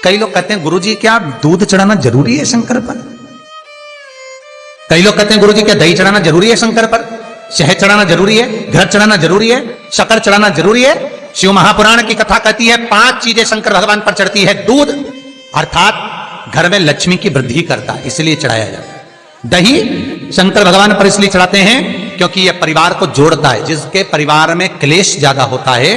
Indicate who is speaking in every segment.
Speaker 1: कई लोग कहते हैं गुरुजी क्या दूध चढ़ाना जरूरी है शंकर पर? कई लोग कहते हैं गुरुजी क्या दही चढ़ाना जरूरी है शंकर पर? शहद चढ़ाना जरूरी है? घृत चढ़ाना जरूरी है? शक्कर चढ़ाना जरूरी है? शिव महापुराण की कथा कहती है 5 चीजें शंकर भगवान पर चढ़ती है। दूध अर्थात घर में लक्ष्मी की वृद्धि करता है, इसलिए चढ़ाया जाता है। दही शंकर भगवान पर इसलिए चढ़ाते हैं क्योंकि यह परिवार को जोड़ता है। जिसके परिवार में क्लेश ज्यादा होता है,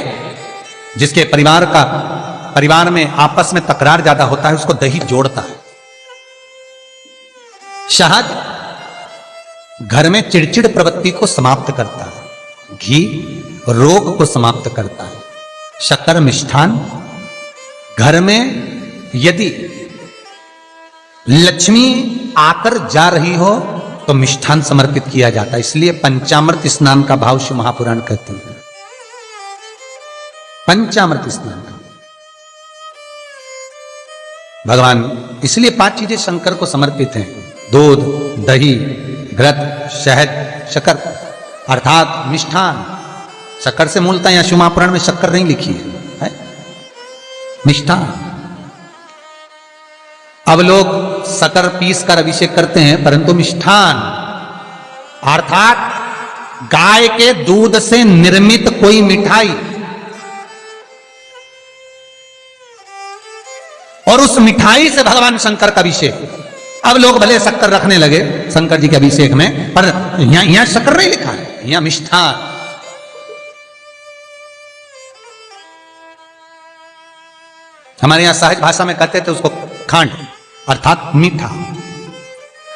Speaker 1: जिसके परिवार में आपस में तकरार ज्यादा होता है, उसको दही जोड़ता है। शहद घर में चिड़चिड़ प्रवृत्ति को समाप्त करता है। घी रोग को समाप्त करता है। शक्कर मिष्ठान घर में यदि लक्ष्मी आकर जा रही हो तो मिष्ठान समर्पित किया जाता है। इसलिए पंचामृत स्नान का भाव शिव महापुराण कहते हैं। पंचामृत स्नान का भगवान, इसलिए 5 चीजें शंकर को समर्पित हैं। दूध, दही, घृत, शहद, शक्कर अर्थात मिष्ठान। शक्कर से मूलतः यहां शिव महापुराण में शक्कर नहीं लिखी है, मिष्ठान। अब लोग शक्कर पीस कर अभिषेक करते हैं, परंतु मिष्ठान अर्थात गाय के दूध से निर्मित कोई मिठाई और उस मिठाई से भगवान शंकर का अभिषेक। अब लोग भले शक्कर रखने लगे शंकर जी के अभिषेक में, पर यहां शक्कर नहीं लिखा है, यहां मिष्ठान। हमारे यहां सहज भाषा में कहते थे उसको खांड अर्थात मीठा।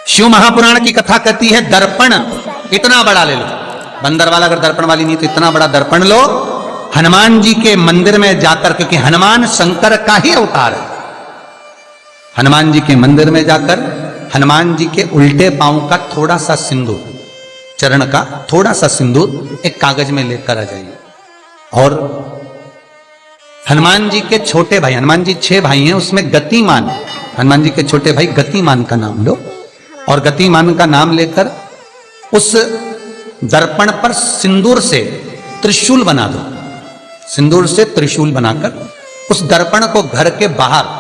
Speaker 1: शिव महापुराण की कथा कहती है दर्पण इतना बड़ा ले लो। बंदर वाला अगर दर्पण वाली नहीं तो इतना बड़ा दर्पण लो, हनुमान जी के मंदिर में जाकर, क्योंकि हनुमान शंकर का ही अवतार है। हनुमान जी के मंदिर में जाकर हनुमान जी के उल्टे पांव का थोड़ा सा सिंदूर, चरण का थोड़ा सा सिंदूर एक कागज में लेकर आ जाइए। और हनुमान जी के छोटे भाई, हनुमान जी 6 भाई हैं, उसमें गतिमान, हनुमान जी के छोटे भाई गतिमान का नाम लो और गतिमान का नाम लेकर उस दर्पण पर सिंदूर से त्रिशूल बना दो। सिंदूर से त्रिशूल बनाकर उस दर्पण को घर के बाहर,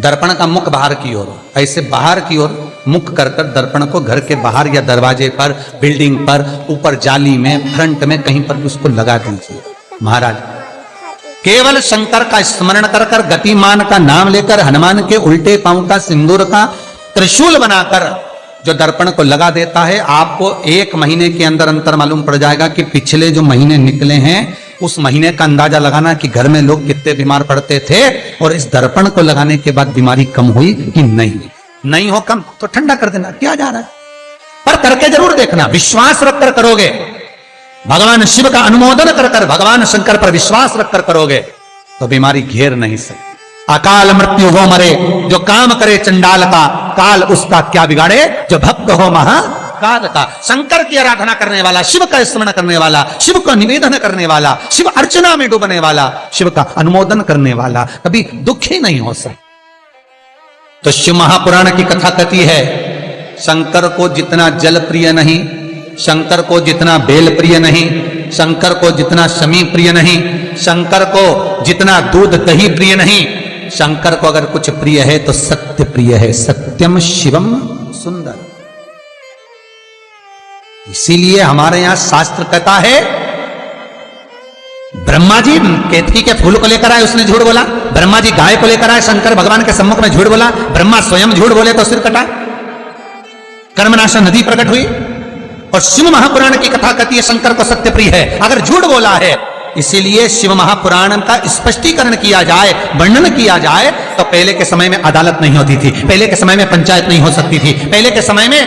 Speaker 1: दर्पण का मुख बाहर की ओर, ऐसे बाहर की ओर मुख कर कर दर्पण को घर के बाहर या दरवाजे पर, बिल्डिंग पर, ऊपर जाली में, फ्रंट में कहीं पर भी उसको लगा दीजिए। महाराज केवल शंकर का स्मरण कर कर, गतिमान का नाम लेकर, हनुमान के उल्टे पांव का सिंदूर का त्रिशूल बनाकर जो दर्पण को लगा देता है, आपको 1 महीने के अंदर अंतर मालूम पड़ जाएगा कि पिछले जो महीने निकले हैं उस महीने का अंदाजा लगाना कि घर में लोग कितने बीमार पड़ते थे और इस दर्पण को लगाने के बाद बीमारी कम हुई कि नहीं हो कम तो ठंडा कर देना, क्या जा रहा है, पर करके जरूर देखना। विश्वास रखकर करोगे, भगवान शिव का अनुमोदन कर कर, भगवान शंकर पर विश्वास रखकर करोगे तो बीमारी घेर नहीं सकती। अकाल मृत्यु हो मरे जो काम करे चंडाल का, काल उसका क्या बिगाड़े जो भक्त हो महाकाल का। शंकर की आराधना करने वाला, शिव का स्मरण करने वाला, शिव को निवेदन करने वाला, शिव अर्चना में डूबने वाला, शिव का अनुमोदन करने वाला कभी दुखी नहीं हो सकता। तो शिव महापुराण की कथा कहती है शंकर को जितना जल प्रिय नहीं, शंकर को जितना बेल प्रिय नहीं, शंकर को जितना शमी प्रिय नहीं, शंकर को जितना दूध दही प्रिय नहीं, शंकर को अगर कुछ प्रिय है तो सत्य प्रिय है। सत्यम शिवम सुंदर। इसीलिए हमारे यहां शास्त्र कहता है ब्रह्मा जी केतकी के फूल को लेकर आए, उसने झूठ बोला। ब्रह्मा जी गाय को लेकर आए, शंकर भगवान के सम्मुख में झूठ बोला। ब्रह्मा स्वयं झूठ बोले तो सिर कटा। कर्मनाशा नदी प्रकट हुई। और शिव महापुराण की कथा कहती है शंकर को सत्य प्रिय है अगर झूठ बोला है। इसीलिए शिव महापुराण का स्पष्टीकरण किया जाए, वर्णन किया जाए तो पहले के समय में अदालत नहीं होती थी, पहले के समय में पंचायत नहीं हो सकती थी, पहले के समय में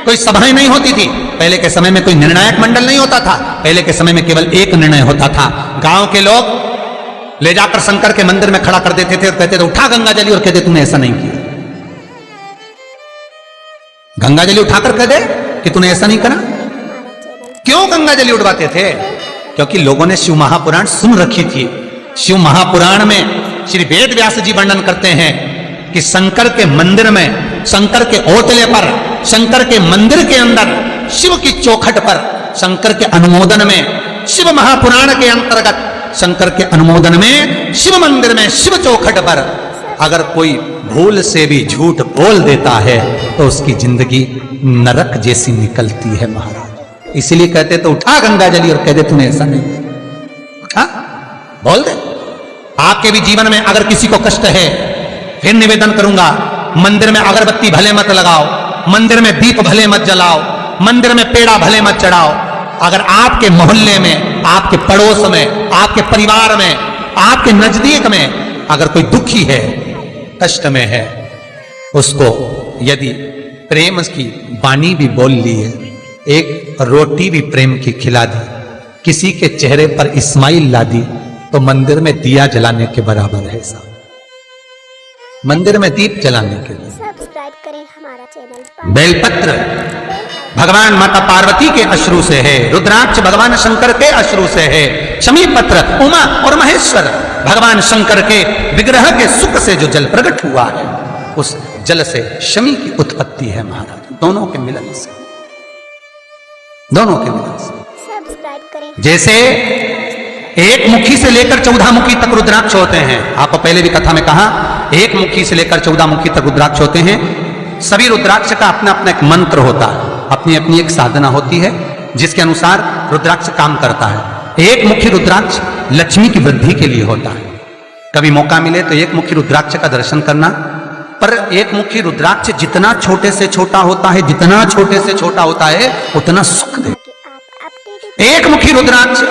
Speaker 1: कोई सभाएं नहीं होती थी, पहले के समय में कोई निर्णायक मंडल नहीं होता था, पहले के समय में केवल एक निर्णय होता था। गांव के लोग ले जाकर शंकर के मंदिर में खड़ा कर देते थे और कहते थे उठा गंगा जली, और कहते तूने ऐसा नहीं किया। गंगा जली उठाकर कह दे कि तूने ऐसा नहीं करा। क्यों गंगा जली उठवाते थे? क्योंकि लोगों ने शिव महापुराण सुन रखी थी। शिव महापुराण में श्री वेद व्यास जी वर्णन करते हैं कि शंकर के मंदिर में, शंकर के ओटले पर, शंकर के मंदिर के अंदर, शिव की चौखट पर, शंकर के अनुमोदन में शिव महापुराण के अंतर्गत शंकर के अनुमोदन में शिव मंदिर में शिव चौखट पर अगर कोई भूल से भी झूठ बोल देता है तो उसकी जिंदगी नरक जैसी निकलती है महाराज। इसलिए कहते तो उठा गंगा जली और कह दे तूने ऐसा नहीं, उठा बोल दे। आपके भी जीवन में अगर किसी को कष्ट है, फिर निवेदन करूंगा, मंदिर में अगरबत्ती भले मत लगाओ, मंदिर में दीप भले मत जलाओ, मंदिर में पेड़ा भले मत चढ़ाओ। अगर आपके मोहल्ले में, आपके पड़ोस में, आपके परिवार में, आपके नजदीक में अगर कोई दुखी है, कष्ट में है, उसको यदि प्रेम की वाणी भी बोल ली है, एक रोटी भी प्रेम की खिला दी, किसी के चेहरे पर इस्माइल ला दी, तो मंदिर में दिया जलाने के बराबर है साहब। मंदिर में दीप जलाने के लिए
Speaker 2: सब्सक्राइब करें हमारा चैनल।
Speaker 1: बेलपत्र भगवान माता पार्वती के अश्रु से है, रुद्राक्ष भगवान शंकर के अश्रु से है, शमी पत्र उमा और महेश्वर भगवान शंकर के विग्रह के सुख से जो जल प्रकट हुआ है, उस जल से शमी की उत्पत्ति है महाराज। दोनों के मिलन से, दोनों के मिलन से।
Speaker 2: सब्सक्राइब करें।
Speaker 1: जैसे एक मुखी से लेकर 14 मुखी तक रुद्राक्ष होते हैं, आपको पहले भी कथा में कहा, एक मुखी से लेकर 14 मुखी तक रुद्राक्ष होते हैं। सभी रुद्राक्ष का अपना अपना एक मंत्र होता है, अपनी अपनी एक साधना होती है जिसके अनुसार रुद्राक्ष काम करता है। एक मुखी रुद्राक्ष लक्ष्मी की वृद्धि के लिए होता है। कभी मौका मिले तो एक मुखी रुद्राक्ष का दर्शन करना। पर एक मुखी रुद्राक्ष जितना छोटे से छोटा होता है, जितना छोटे से छोटा होता है, उतना सुख दे। एक मुखी रुद्राक्ष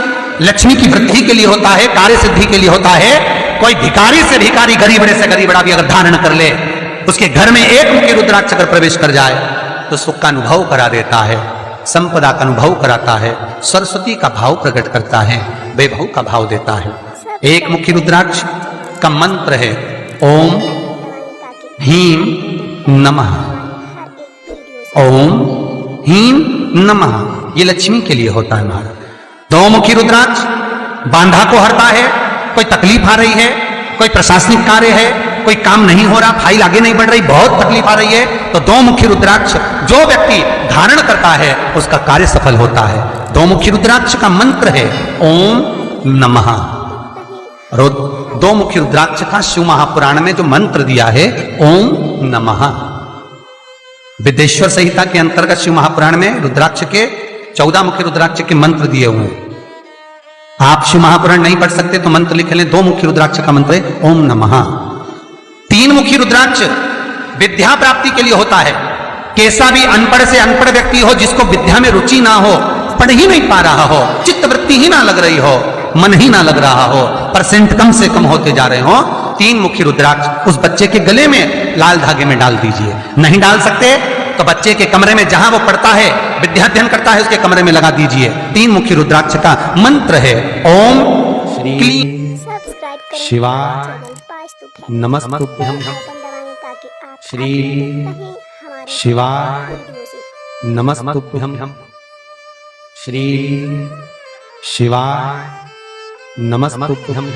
Speaker 1: लक्ष्मी की वृद्धि के लिए होता है, कार्य सिद्धि के लिए होता है। कोई भिखारी से भिखारी, गरीब बड़े से गरीब बड़ा भी अगर धारण कर ले, उसके घर में एक मुखी रुद्राक्ष अगर प्रवेश कर जाए तो सुख का अनुभव करा देता है, संपदा का अनुभव कराता है, सरस्वती का भाव प्रकट करता है, वैभव का भाव देता है। एक मुखी रुद्राक्ष का मंत्र है ओम ह्रीं नमः, ओम ह्रीं नमः। ये लक्ष्मी के लिए होता है महाराज। दो मुखी रुद्राक्ष बांधा को हरता है। कोई तकलीफ आ रही है, कोई प्रशासनिक कार्य है, कोई काम नहीं हो रहा, फाइल आगे नहीं बढ़ रही, बहुत तकलीफ आ रही है, तो दो मुखी रुद्राक्ष जो व्यक्ति धारण करता है उसका कार्य सफल होता है। दो मुखी रुद्राक्ष का मंत्र है ओम नमः। दो मुखी रुद्राक्ष का शिव महापुराण में जो मंत्र दिया है ओम नमः। विदेश्वर संहिता के अंतर्गत शिव महापुराण में रुद्राक्ष के 14 मुखी रुद्राक्ष के मंत्र दिए हुए हैं। आप शिव महापुराण नहीं पढ़ सकते तो मंत्र लिख लें। दो मुखी रुद्राक्ष का मंत्र है ओम नमः। तीन मुखी रुद्राक्ष विद्या प्राप्ति के लिए होता है। कैसा भी अनपढ़ से अनपढ़ व्यक्ति हो, जिसको विद्या में रुचि ना हो, पढ़ ही नहीं पा रहा हो, चित्त वृत्ति ही ना लग रही हो, मन ही ना लग रहा हो, परसेंट कम से कम होते जा रहे हो, तीन मुखी रुद्राक्ष उस बच्चे के गले में लाल धागे में डाल दीजिए। नहीं डाल सकते तो बच्चे के कमरे में जहां वो पढ़ता है, विद्याध्ययन करता है, उसके कमरे में लगा दीजिए। तीन मुखी रुद्राक्ष का मंत्र है ओम श्री शिवाय नमस्तुभ्यं, श्री शिवाय नमस्तुभ्यं, श्री शिवाय नमस्तुभ्यं।